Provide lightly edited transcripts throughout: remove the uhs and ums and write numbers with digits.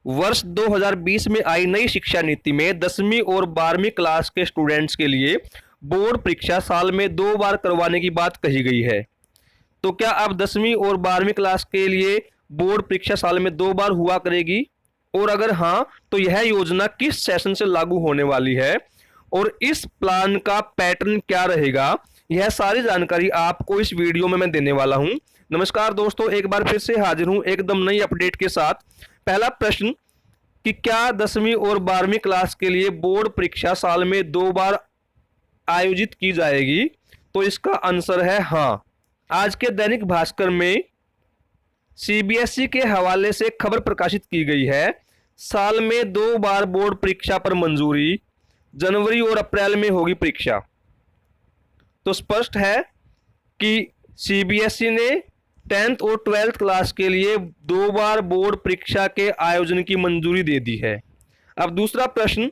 वर्ष 2020 में आई नई शिक्षा नीति में 10वीं और 12वीं क्लास के स्टूडेंट्स के लिए बोर्ड परीक्षा साल में 2 बार करवाने की बात कही गई है। तो क्या अब 10वीं और 12वीं क्लास के लिए बोर्ड परीक्षा साल में 2 बार हुआ करेगी? और अगर हाँ, तो यह योजना किस सेशन से लागू होने वाली है और इस प्लान का पैटर्न क्या रहेगा? यह सारी जानकारी आपको इस वीडियो में मैं देने वाला हूं। नमस्कार दोस्तों, एक बार फिर से हाजिर हूं एकदम नई अपडेट के साथ। पहला प्रश्न कि क्या 10वीं और 12वीं क्लास के लिए बोर्ड परीक्षा साल में 2 बार आयोजित की जाएगी? तो इसका आंसर है हाँ। आज के दैनिक भास्कर में सीबीएसई के हवाले से खबर प्रकाशित की गई है। साल में 2 बार बोर्ड परीक्षा पर मंजूरी, जनवरी और अप्रैल में होगी परीक्षा। तो स्पष्ट है कि सीबीएसई ने 10th और 12th क्लास के लिए 2 बार बोर्ड परीक्षा के आयोजन की मंजूरी दे दी है। अब दूसरा प्रश्न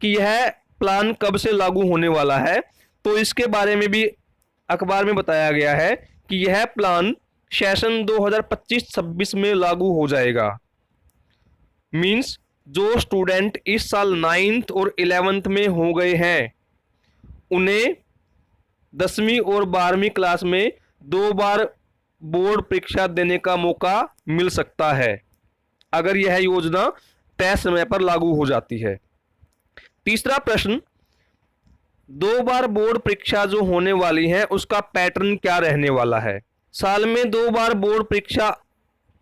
कि यह प्लान कब से लागू होने वाला है, तो इसके बारे में भी अखबार में बताया गया है कि यह प्लान सेशन 2025-26 में लागू हो जाएगा। मींस जो स्टूडेंट इस साल 9th और 11th में हो गए हैं उन्हें 10वीं और 12वीं क्लास में 2 बार बोर्ड परीक्षा देने का मौका मिल सकता है अगर यह योजना तय समय पर लागू हो जाती है। तीसरा प्रश्न, 2 बार बोर्ड परीक्षा जो होने वाली है उसका पैटर्न क्या रहने वाला है? साल में 2 बार बोर्ड परीक्षा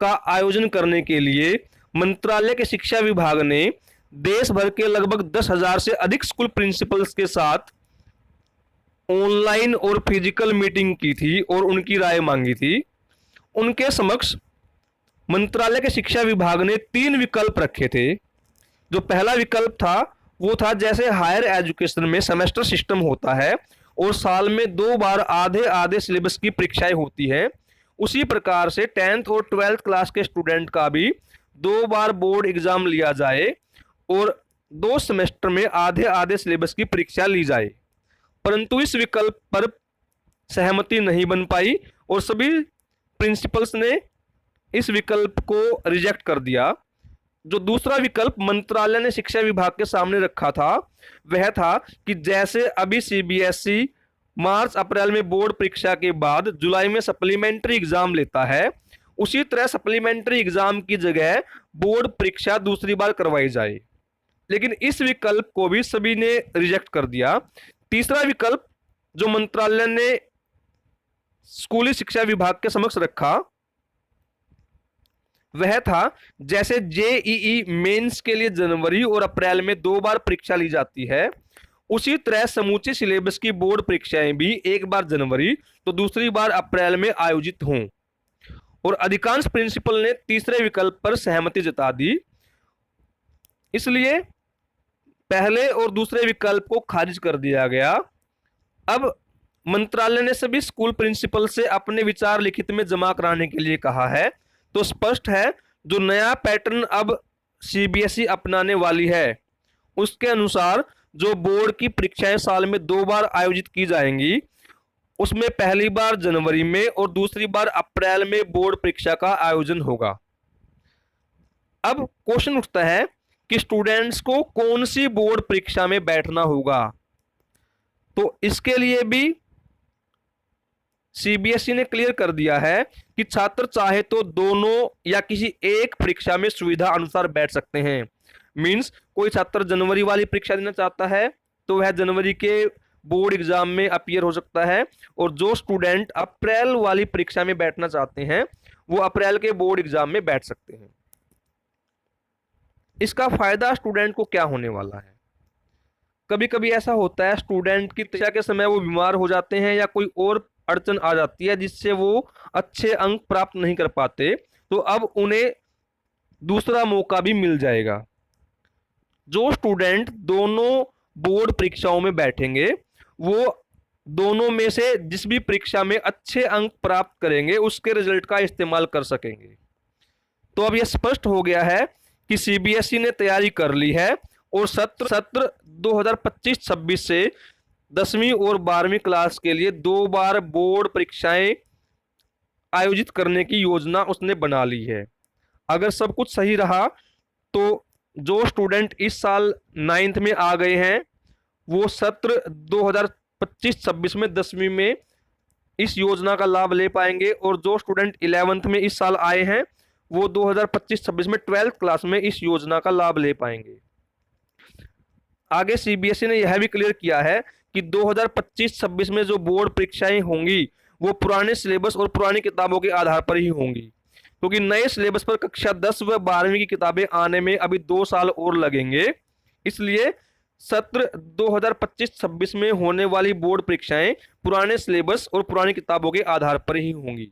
का आयोजन करने के लिए मंत्रालय के शिक्षा विभाग ने देश भर के लगभग 10,000 से अधिक स्कूल प्रिंसिपल्स के साथ ऑनलाइन और फिजिकल मीटिंग की थी और उनकी राय मांगी थी। उनके समक्ष मंत्रालय के शिक्षा विभाग ने 3 विकल्प रखे थे। जो पहला विकल्प था वो था जैसे हायर एजुकेशन में सेमेस्टर सिस्टम होता है और साल में 2 बार आधे आधे सिलेबस की परीक्षाएं होती है, उसी प्रकार से 10th और 12th क्लास के स्टूडेंट का भी 2 बार बोर्ड एग्जाम लिया जाए और 2 सेमेस्टर में आधे आधे सिलेबस की परीक्षा ली जाए। परंतु इस विकल्प पर सहमति नहीं बन पाई और सभी प्रिंसिपल्स ने इस विकल्प को रिजेक्ट कर दिया। जो दूसरा विकल्प मंत्रालय ने शिक्षा विभाग के सामने रखा था वह था कि जैसे अभी सीबीएसई मार्च अप्रैल में बोर्ड परीक्षा के बाद जुलाई में सप्लीमेंट्री एग्जाम लेता है, उसी तरह सप्लीमेंट्री एग्जाम की जगह बोर्ड परीक्षा दूसरी बार करवाई जाए। लेकिन इस विकल्प को भी सभी ने रिजेक्ट कर दिया। तीसरा विकल्प जो मंत्रालय ने स्कूली शिक्षा विभाग के समक्ष रखा वह था जैसे जेईई मेंस के लिए जनवरी और अप्रैल में 2 बार परीक्षा ली जाती है, उसी तरह समूचे सिलेबस की बोर्ड परीक्षाएं भी एक बार जनवरी तो दूसरी बार अप्रैल में आयोजित हों। और अधिकांश प्रिंसिपल ने तीसरे विकल्प पर सहमति जता दी। इसलिए पहले और दूसरे विकल्प को खारिज कर दिया गया। अब मंत्रालय ने सभी स्कूल प्रिंसिपल से अपने विचार लिखित में जमा कराने के लिए कहा है। तो स्पष्ट है जो नया पैटर्न अब सीबीएसई अपनाने वाली है उसके अनुसार जो बोर्ड की परीक्षाएं साल में 2 बार आयोजित की जाएंगी उसमें पहली बार जनवरी में और दूसरी बार अप्रैल में बोर्ड परीक्षा का आयोजन होगा। अब क्वेश्चन उठता है कि स्टूडेंट्स को कौन सी बोर्ड परीक्षा में बैठना होगा। तो इसके लिए भी सीबीएसई ने क्लियर कर दिया है कि छात्र चाहे तो दोनों या किसी एक परीक्षा में सुविधा अनुसार बैठ सकते हैं। मींस कोई छात्र जनवरी वाली परीक्षा देना चाहता है तो वह जनवरी के बोर्ड एग्जाम में अपीयर हो सकता है, और जो स्टूडेंट अप्रैल वाली परीक्षा में बैठना चाहते हैं वो अप्रैल के बोर्ड एग्जाम में बैठ सकते हैं। इसका फायदा स्टूडेंट को क्या होने वाला है? कभी कभी ऐसा होता है स्टूडेंट की परीक्षा के समय वो बीमार हो जाते हैं या कोई और अड़चन आ जाती है जिससे वो अच्छे अंक प्राप्त नहीं कर पाते, तो अब उन्हें दूसरा मौका भी मिल जाएगा। जो स्टूडेंट दोनों बोर्ड परीक्षाओं में बैठेंगे वो दोनों में से जिस भी परीक्षा में अच्छे अंक प्राप्त करेंगे उसके रिजल्ट का इस्तेमाल कर सकेंगे। तो अब यह स्पष्ट हो गया है कि सीबीएसई ने तैयारी कर ली है और सत्र 2025-26 से 10वीं और 12वीं क्लास के लिए 2 बार बोर्ड परीक्षाएं आयोजित करने की योजना उसने बना ली है। अगर सब कुछ सही रहा तो जो स्टूडेंट इस साल 9th में आ गए हैं वो सत्र 2025-26 में 10वीं में इस योजना का लाभ ले पाएंगे, और जो स्टूडेंट 11th में इस साल आए हैं वो 2025-26 में 12th क्लास में इस योजना का लाभ ले पाएंगे। आगे सीबीएसई ने यह भी क्लियर किया है कि 2025-26 में जो बोर्ड परीक्षाएं होंगी वो पुराने सिलेबस और पुरानी किताबों के आधार पर ही होंगी, क्योंकि नए सिलेबस पर कक्षा 10 व 12वीं की किताबें आने में अभी 2 साल और लगेंगे। इसलिए सत्र 2025-26 में होने वाली बोर्ड परीक्षाएं पुराने सिलेबस और पुरानी किताबों के आधार पर ही होंगी।